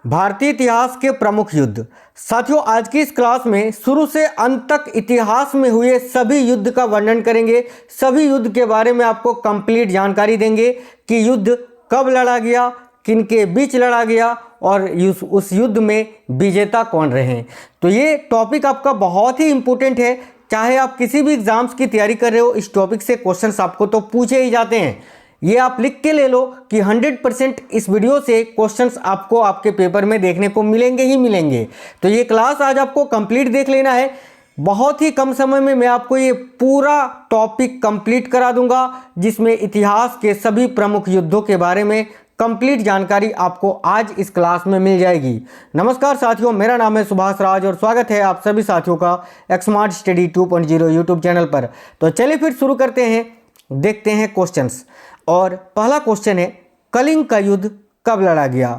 भारतीय इतिहास के प्रमुख युद्ध। साथियों, आज की इस क्लास में शुरू से अंत तक इतिहास में हुए सभी युद्ध का वर्णन करेंगे। सभी युद्ध के बारे में आपको कंप्लीट जानकारी देंगे कि युद्ध कब लड़ा गया, किन के बीच लड़ा गया और उस युद्ध में विजेता कौन रहे। तो ये टॉपिक आपका बहुत ही इंपॉर्टेंट है। चाहे आप किसी भी एग्जाम्स की तैयारी कर रहे हो, इस टॉपिक से क्वेश्चंस आपको तो पूछे ही जाते हैं। ये आप लिख के ले लो कि 100% इस वीडियो से क्वेश्चंस आपको आपके पेपर में देखने को मिलेंगे ही मिलेंगे। तो ये क्लास आज आपको कंप्लीट देख लेना है। बहुत ही कम समय में मैं आपको ये पूरा टॉपिक कंप्लीट करा दूंगा, जिसमें इतिहास के सभी प्रमुख युद्धों के बारे में कंप्लीट जानकारी आपको आज इस क्लास में मिल जाएगी। नमस्कार साथियों, मेरा नाम है सुभाष राज और स्वागत है आप सभी साथियों का एक्समार्ट स्टडी 2.0 यूट्यूब चैनल पर। तो चलिए फिर शुरू करते हैं, देखते हैं क्वेश्चंस। और पहला क्वेश्चन है, कलिंग का युद्ध कब लड़ा गया।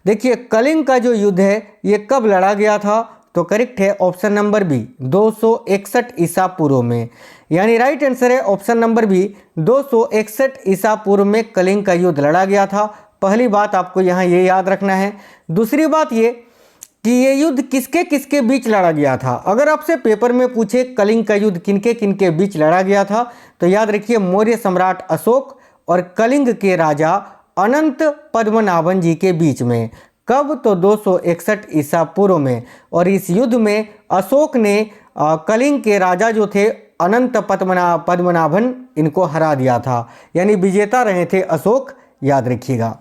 देखिए, कलिंग का जो युद्ध है ये कब लड़ा गया था, तो करेक्ट है ऑप्शन नंबर बी 261 ईसा पूर्व में। यानी राइट आंसर है ऑप्शन नंबर बी 261 ईसा पूर्व में कलिंग का युद्ध लड़ा गया था। पहली बात आपको यहाँ ये याद रखना है। दूसरी बात ये कि ये युद्ध किसके किसके बीच लड़ा गया था। अगर आपसे पेपर में पूछे कलिंग का युद्ध किनके किनके बीच लड़ा गया था, तो याद रखिए मौर्य सम्राट अशोक और कलिंग के राजा अनंत पद्मनाभन जी के बीच में। कब, तो 261 ईसा पूर्व में। और इस युद्ध में अशोक ने कलिंग के राजा जो थे अनंत पद्मनाभन, इनको हरा दिया था। यानी विजेता रहे थे अशोक, याद रखिएगा।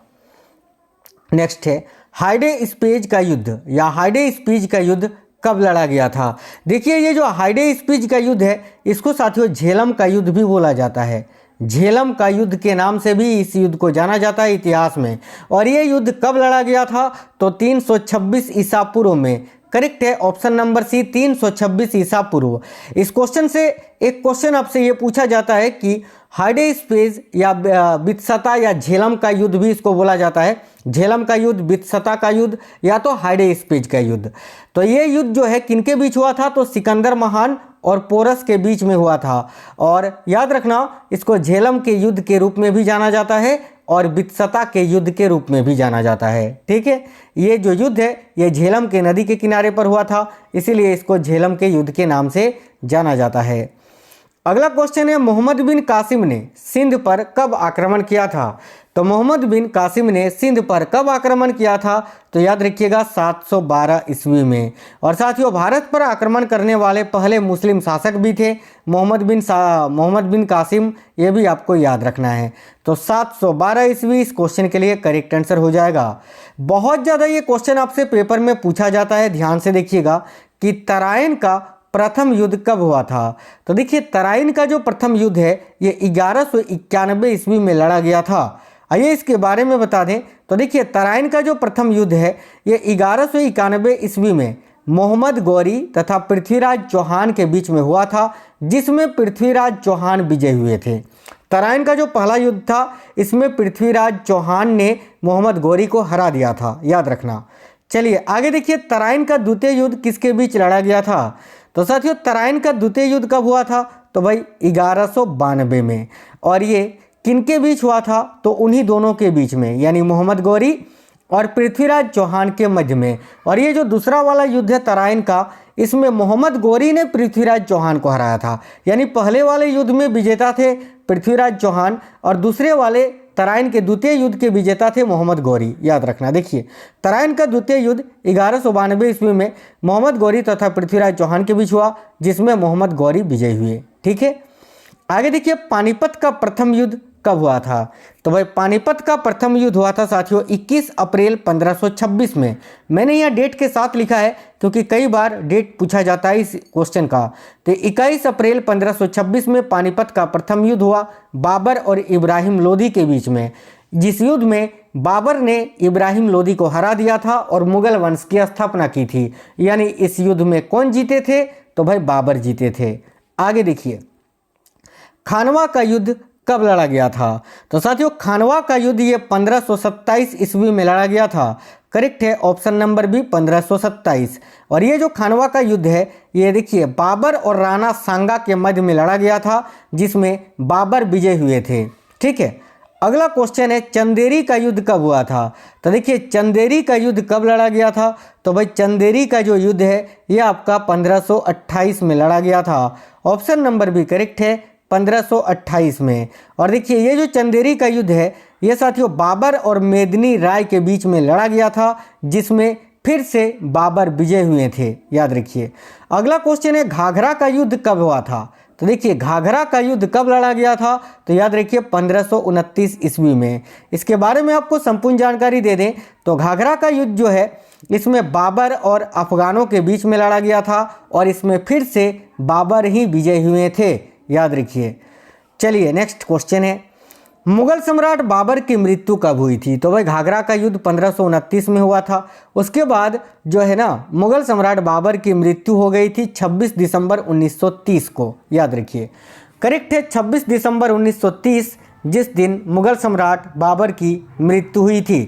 नेक्स्ट है, हाइडे स्पेज का युद्ध या हाइडे स्पीज का युद्ध कब लड़ा गया था। देखिए, ये जो हाइडे स्पीज का युद्ध है इसको साथियों झेलम का युद्ध भी बोला जाता है। झेलम का युद्ध के नाम से भी इस युद्ध को जाना जाता है इतिहास में। और ये युद्ध कब लड़ा गया था, तो 326 ईसा पूर्व में। करेक्ट है ऑप्शन नंबर सी 326 ईसा पूर्व। इस क्वेश्चन से एक क्वेश्चन आपसे ये पूछा जाता है कि हाइडे स्पेज या बित्सता या झेलम का युद्ध भी इसको बोला जाता है। झेलम का युद्ध, बित्सता का युद्ध या तो हाइडे स्पेज का युद्ध। तो ये युद्ध जो है किनके बीच हुआ था, तो सिकंदर महान और पोरस के बीच में हुआ था। और याद रखना, इसको झेलम के युद्ध के रूप में भी जाना जाता है और बित्सता के युद्ध के रूप में भी जाना जाता है। ठीक है, ये जो युद्ध है ये झेलम के नदी के किनारे पर हुआ था, इसीलिए इसको झेलम के युद्ध के नाम से जाना जाता है। अगला क्वेश्चन है, मोहम्मद बिन कासिम ने सिंध पर कब आक्रमण किया था। तो मोहम्मद बिन कासिम ने सिंध पर कब आक्रमण किया था, तो याद रखिएगा 712 ईस्वी में। और साथियों, भारत पर आक्रमण करने वाले पहले मुस्लिम शासक भी थे मोहम्मद बिन कासिम, ये भी आपको याद रखना है। तो 712 ईस्वी इस क्वेश्चन के लिए करेक्ट आंसर हो जाएगा। बहुत ज़्यादा ये क्वेश्चन आपसे पेपर में पूछा जाता है, ध्यान से देखिएगा कि तराइन का प्रथम युद्ध कब हुआ था। तो देखिए, तराइन का जो प्रथम युद्ध है ये 1191 ईस्वी में लड़ा गया था। आइए इसके बारे में बता दें। तो देखिए, तराइन का जो प्रथम युद्ध है ये 1191 ईस्वी में मोहम्मद गौरी तथा पृथ्वीराज चौहान के बीच में हुआ था, जिसमें पृथ्वीराज चौहान विजय हुए थे। तराइन का जो पहला युद्ध था इसमें पृथ्वीराज चौहान ने मोहम्मद गौरी को हरा दिया था, याद रखना। चलिए आगे देखिए, तराइन का द्वितीय युद्ध किसके बीच लड़ा गया था। तो साथियों, तराइन का द्वितीय युद्ध कब हुआ था, तो भाई 1192 में। और ये किनके बीच हुआ था, तो उन्हीं दोनों के बीच में, यानी मोहम्मद गौरी और पृथ्वीराज चौहान के मध्य में। और ये जो दूसरा वाला युद्ध है तराइन का, इसमें मोहम्मद गौरी ने पृथ्वीराज चौहान को हराया था। यानी पहले वाले युद्ध में विजेता थे पृथ्वीराज चौहान और दूसरे वाले तराइन के द्वितीय युद्ध के विजेता थे मोहम्मद गौरी, याद रखना। देखिए, तराइन का द्वितीय युद्ध 1192 ईस्वी में मोहम्मद गौरी तथा पृथ्वीराज चौहान के बीच हुआ, जिसमें मोहम्मद गौरी विजयी हुए। ठीक है, आगे देखिए, पानीपत का प्रथम युद्ध कब हुआ था। तो भाई पानीपत का प्रथम युद्ध हुआ था साथियों 21 अप्रैल 1526 में। मैंने यहाँ डेट के साथ लिखा है क्योंकि कई बार डेट पूछा जाता है इस क्वेश्चन का। तो 21 अप्रैल 1526 में पानीपत का प्रथम युद्ध हुआ बाबर और इब्राहिम लोदी के बीच में, जिस युद्ध में बाबर ने इब्राहिम लोदी को हरा दिया था और मुगल वंश की स्थापना की थी। यानी इस युद्ध में कौन जीते थे, तो भाई बाबर जीते थे। आगे देखिए, खानवा का युद्ध कब लड़ा गया था। तो साथियों, खानवा का युद्ध ये 1527 ईस्वी में लड़ा गया था। करेक्ट है ऑप्शन नंबर बी 1527। और ये जो खानवा का युद्ध है ये देखिए बाबर और राणा सांगा के मध्य में लड़ा गया था, जिसमें बाबर विजय हुए थे। ठीक है, अगला क्वेश्चन है चंदेरी का युद्ध कब हुआ था। तो देखिए चंदेरी का युद्ध कब लड़ा गया था। तो भाई चंदेरी का जो युद्ध है ये आपका 1528 में लड़ा गया था। ऑप्शन नंबर बी करेक्ट है, 1528 में। और देखिए ये जो चंदेरी का युद्ध है ये साथियों बाबर और मेदिनी राय के बीच में लड़ा गया था, जिसमें फिर से बाबर विजय हुए थे, याद रखिए। अगला क्वेश्चन है घाघरा का युद्ध कब हुआ था। तो देखिए घाघरा का युद्ध कब लड़ा गया था। तो याद रखिए 1529 ईस्वी में। इसके बारे में आपको संपूर्ण जानकारी दे दें तो घाघरा का युद्ध जो है इसमें बाबर और अफगानों के बीच में लड़ा गया था और इसमें फिर से बाबर ही विजय हुए थे, याद रखिए। चलिए नेक्स्ट क्वेश्चन है मुगल सम्राट बाबर की मृत्यु कब हुई थी। तो भाई घाघरा का युद्ध 1529 में हुआ था। उसके बाद जो है ना मुगल सम्राट बाबर की मृत्यु हो गई थी 26 दिसंबर 1930 को, याद रखिए। करेक्ट है 26 दिसंबर 1930 जिस दिन मुगल सम्राट बाबर की मृत्यु हुई थी।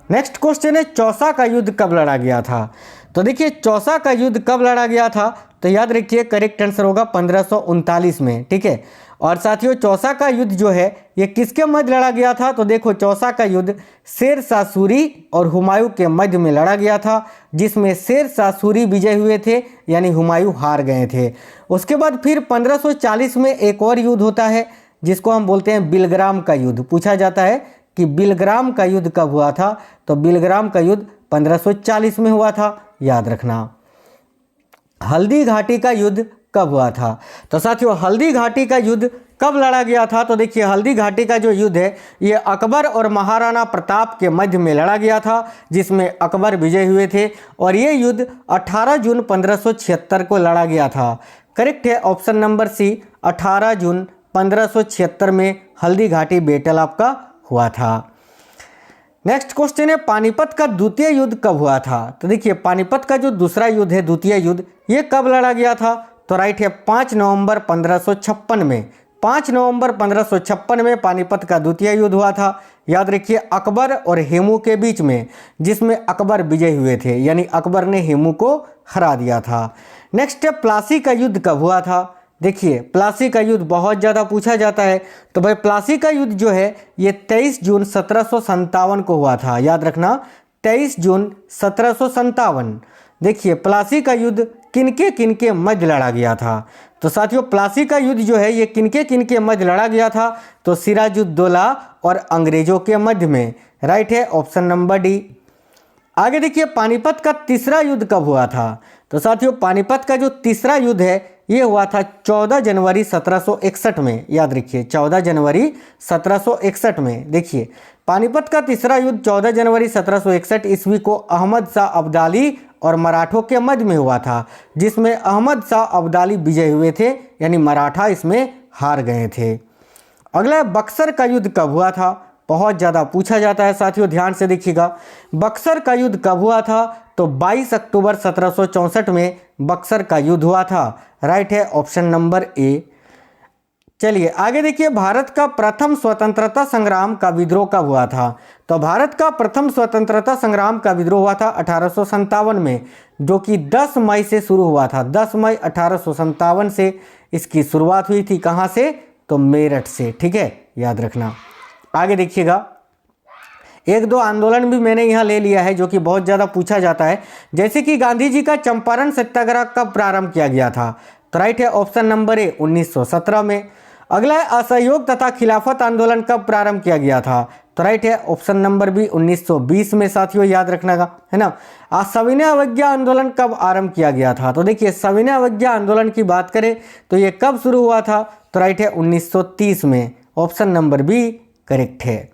नेक्स्ट क्वेश्चन है चौसा का युद्ध कब लड़ा गया था। तो देखिए चौसा का युद्ध कब लड़ा गया था। तो याद रखिए करेक्ट आंसर होगा 1539 में, ठीक है। और साथियों चौसा का युद्ध जो है ये किसके मध्य लड़ा गया था। तो देखो चौसा का युद्ध शेर शाह सूरी और हुमायूं के मध्य में लड़ा गया था, जिसमें शेर शाह सूरी विजय हुए थे यानी हुमायूं हार गए थे। उसके बाद फिर 1540 में एक और युद्ध होता है जिसको हम बोलते हैं बिलग्राम का युद्ध। पूछा जाता है कि बिलग्राम का युद्ध कब हुआ था। तो बिलग्राम का युद्ध 1540 में हुआ था, याद रखना। हल्दी घाटी का युद्ध कब हुआ था। तो साथियों हल्दी घाटी का युद्ध कब लड़ा गया था। तो देखिए हल्दी घाटी का जो युद्ध है ये अकबर और महाराणा प्रताप के मध्य में लड़ा गया था, जिसमें अकबर विजय हुए थे। और ये युद्ध 18 जून 1576 को लड़ा गया था। करेक्ट है ऑप्शन नंबर सी, 18 जून 1576 में हल्दी घाटी बैटल आपका हुआ था। नेक्स्ट क्वेश्चन है पानीपत का द्वितीय युद्ध कब हुआ था। तो देखिए पानीपत का जो दूसरा युद्ध है द्वितीय युद्ध ये कब लड़ा गया था। तो राइट है 5 नवंबर 1556 में। 5 नवंबर 1556 में पानीपत का द्वितीय युद्ध हुआ था, याद रखिए। अकबर और हेमू के बीच में, जिसमें अकबर विजय हुए थे यानी अकबर ने हेमू को हरा दिया था। नेक्स्ट है प्लासी का युद्ध कब हुआ था। देखिए प्लासी का युद्ध बहुत ज़्यादा पूछा जाता है। तो भाई प्लासी का युद्ध जो है ये 23 जून 1757 को हुआ था, याद रखना 23 जून 1757। देखिए प्लासी का युद्ध किनके मध्य लड़ा गया था। तो साथियों प्लासी का युद्ध जो है ये किनके मध्य लड़ा गया था। तो सिराजुद्दौला और अंग्रेजों के मध्य में, राइट है ऑप्शन नंबर डी। आगे देखिए पानीपत का तीसरा युद्ध कब हुआ था। तो साथियों पानीपत का जो तीसरा युद्ध है ये हुआ था 14 जनवरी 1761 में, याद रखिए 14 जनवरी 1761 में। देखिए पानीपत का तीसरा युद्ध 14 जनवरी 1761 ईस्वी को अहमद शाह अब्दाली और मराठों के मध्य में हुआ था, जिसमें अहमद शाह अब्दाली विजय हुए थे यानी मराठा इसमें हार गए थे। अगला बक्सर का युद्ध कब हुआ था। बहुत ज़्यादा पूछा जाता है साथियों, ध्यान से देखिएगा। बक्सर का युद्ध कब हुआ था। तो 22 अक्टूबर 1764 में बक्सर का युद्ध हुआ था, राइट है ऑप्शन नंबर ए। चलिए आगे देखिए भारत का प्रथम स्वतंत्रता संग्राम का विद्रोह कब हुआ था। तो भारत का प्रथम स्वतंत्रता संग्राम का विद्रोह हुआ था 1857 में, जो कि 10 मई से शुरू हुआ था। 10 मई 1857 से इसकी शुरुआत हुई थी। कहाँ से। तो मेरठ से, ठीक है, याद रखना। आगे देखिएगा एक दो आंदोलन भी मैंने यहाँ ले लिया है जो कि बहुत ज़्यादा पूछा जाता है, जैसे कि गांधी जी का चंपारण सत्याग्रह कब प्रारंभ किया गया था। तो राइट है ऑप्शन नंबर ए 1917 में। अगला है असहयोग तथा खिलाफत आंदोलन कब प्रारंभ किया गया था। तो राइट है ऑप्शन नंबर बी 1920 में, साथियों याद रखना है ना। सविनय अवज्ञा आंदोलन कब आरंभ किया गया था। तो देखिए सविनय अवज्ञा आंदोलन की बात करें तो ये कब शुरू हुआ था। तो राइट है 1930 में, ऑप्शन नंबर बी करेक्ट है।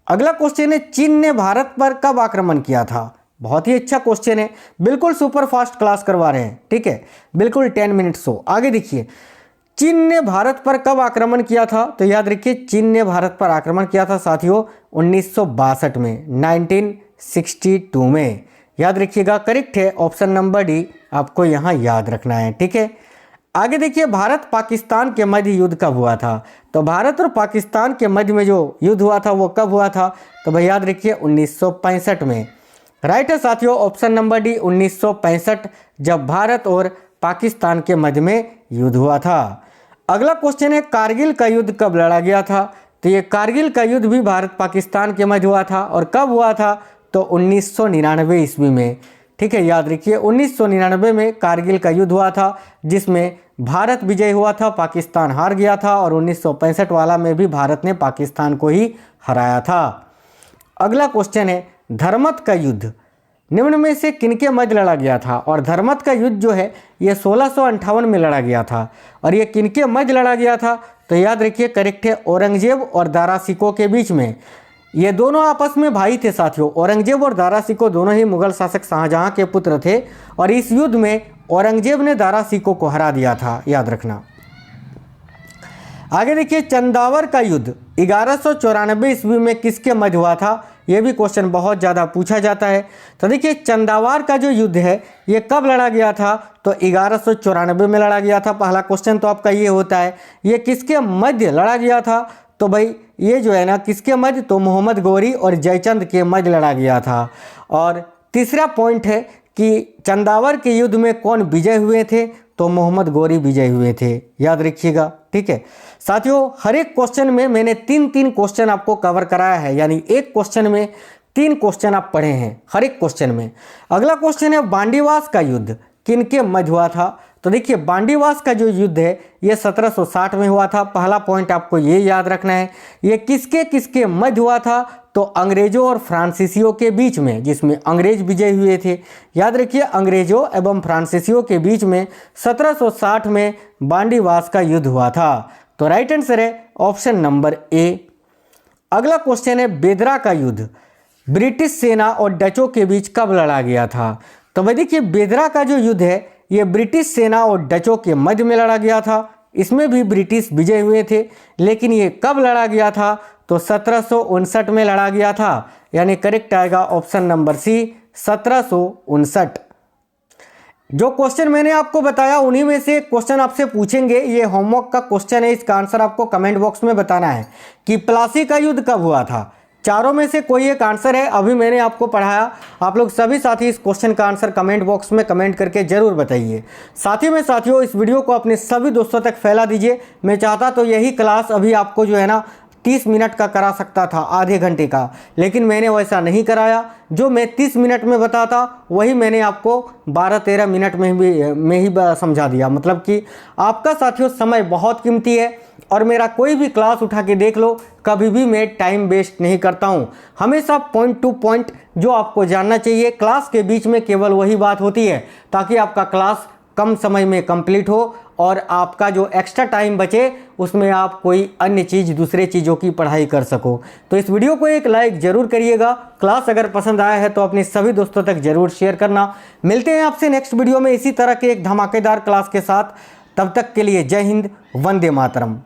अगला क्वेश्चन है चीन ने भारत पर कब आक्रमण किया था। बहुत ही अच्छा क्वेश्चन है, बिल्कुल सुपर फास्ट क्लास करवा रहे हैं, ठीक है, बिल्कुल 10 मिनट्स हो। आगे देखिए चीन ने भारत पर कब आक्रमण किया था। तो याद रखिए चीन ने भारत पर आक्रमण किया था साथियों 1962 में, 1962 में, याद रखिएगा। करेक्ट है ऑप्शन नंबर डी, आपको यहाँ याद रखना है, ठीक है। आगे देखिए भारत पाकिस्तान के मध्य युद्ध कब हुआ था। तो भारत और पाकिस्तान के मध्य में जो युद्ध हुआ था वो कब हुआ था। तो भाई याद रखिए 1965 में, राइट है साथियों ऑप्शन नंबर डी 1965, जब भारत और पाकिस्तान के मध्य में युद्ध हुआ था। अगला क्वेश्चन है कारगिल का युद्ध कब लड़ा गया था। तो ये कारगिल का युद्ध भी भारत पाकिस्तान के मध्य हुआ था। और कब हुआ था? तो 1999 ईस्वी में। ठीक है, याद रखिए 1999 में कारगिल का युद्ध हुआ था, जिसमें भारत विजय हुआ था, पाकिस्तान हार गया था। और 1965 वाला में भी भारत ने पाकिस्तान को ही हराया था। अगला क्वेश्चन है, धर्मत का युद्ध निम्न में से किनके मध्य लड़ा गया था? और धर्मत का युद्ध जो है ये 1658 में लड़ा गया था। और ये किनके मध्य लड़ा गया था? तो याद रखिए करेक्ट है, औरंगजेब और दारा सिकों के बीच में। ये दोनों आपस में भाई थे साथियों। औरंगजेब और दारा सिको दोनों ही मुगल शासक शाहजहां के पुत्र थे। और इस युद्ध में औरंगजेब ने दारा सिको को हरा दिया था, याद रखना। आगे देखिए, चंदावर का युद्ध 1194 ईस्वी में किसके मध्य हुआ था? यह भी क्वेश्चन बहुत ज़्यादा पूछा जाता है। तो देखिए चंदावर का जो युद्ध है ये कब लड़ा गया था? तो 1194 में लड़ा गया था। पहला क्वेश्चन तो आपका ये होता है, ये किसके मध्य लड़ा गया था? तो भाई ये जो है ना किसके मध्य? तो मोहम्मद गौरी और जयचंद के मध्य लड़ा गया था। और तीसरा पॉइंट है कि चंदावर के युद्ध में कौन विजय हुए थे? तो मोहम्मद गौरी विजय हुए थे, याद रखिएगा। ठीक है साथियों, हर एक क्वेश्चन में मैंने तीन क्वेश्चन आपको कवर कराया है, यानी एक क्वेश्चन में 3 क्वेश्चन आप पढ़े हैं हर एक क्वेश्चन में। अगला क्वेश्चन है, बांडीवास का युद्ध किनके मध्य हुआ था? तो देखिए बांडीवास का जो युद्ध है ये 1760 में हुआ था। पहला पॉइंट आपको ये याद रखना है, ये किसके मध्य हुआ था? तो अंग्रेजों और फ्रांसीसियों के बीच में, जिसमें अंग्रेज विजय हुए थे। याद रखिए अंग्रेजों एवं फ्रांसीसियों के बीच में 1760 में बांडीवास का युद्ध हुआ था। तो राइट आंसर है ऑप्शन नंबर ए। अगला क्वेश्चन है, बेदरा का युद्ध ब्रिटिश सेना और डचों के बीच कब लड़ा गया था? तो भाई देखिए बेदरा का जो युद्ध है ये ब्रिटिश सेना और डचों के मध्य में लड़ा गया था। इसमें भी ब्रिटिश विजय हुए थे, लेकिन ये कब लड़ा गया था? तो 1759 में लड़ा गया था, यानी करेक्ट आएगा ऑप्शन नंबर सी 1759। जो क्वेश्चन मैंने आपको बताया उन्हीं में से क्वेश्चन आपसे पूछेंगे। ये होमवर्क का क्वेश्चन है, इसका आंसर आपको कमेंट बॉक्स में बताना है कि प्लासी का युद्ध कब हुआ था। चारों में से कोई एक आंसर है, अभी मैंने आपको पढ़ाया। आप लोग सभी साथी इस क्वेश्चन का आंसर कमेंट बॉक्स में कमेंट करके जरूर बताइए। साथ ही में साथियों इस वीडियो को अपने सभी दोस्तों तक फैला दीजिए। मैं चाहता तो यही क्लास अभी आपको जो है ना 30 मिनट का करा सकता था, आधे घंटे का, लेकिन मैंने वैसा नहीं कराया। जो मैं 30 मिनट में बताता वही मैंने आपको 12-13 मिनट में ही समझा दिया। मतलब कि आपका साथियों समय बहुत कीमती है और मेरा कोई भी क्लास उठा के देख लो, कभी भी मैं टाइम वेस्ट नहीं करता हूँ। हमेशा पॉइंट टू पॉइंट जो आपको जानना चाहिए, क्लास के बीच में केवल वही बात होती है ताकि आपका क्लास कम समय में कंप्लीट हो और आपका जो एक्स्ट्रा टाइम बचे उसमें आप कोई अन्य चीज़, दूसरे चीज़ों की पढ़ाई कर सको। तो इस वीडियो को एक लाइक जरूर करिएगा। क्लास अगर पसंद आया है तो अपने सभी दोस्तों तक जरूर शेयर करना। मिलते हैं आपसे नेक्स्ट वीडियो में इसी तरह के एक धमाकेदार क्लास के साथ। तब तक के लिए जय हिंद, वंदे मातरम।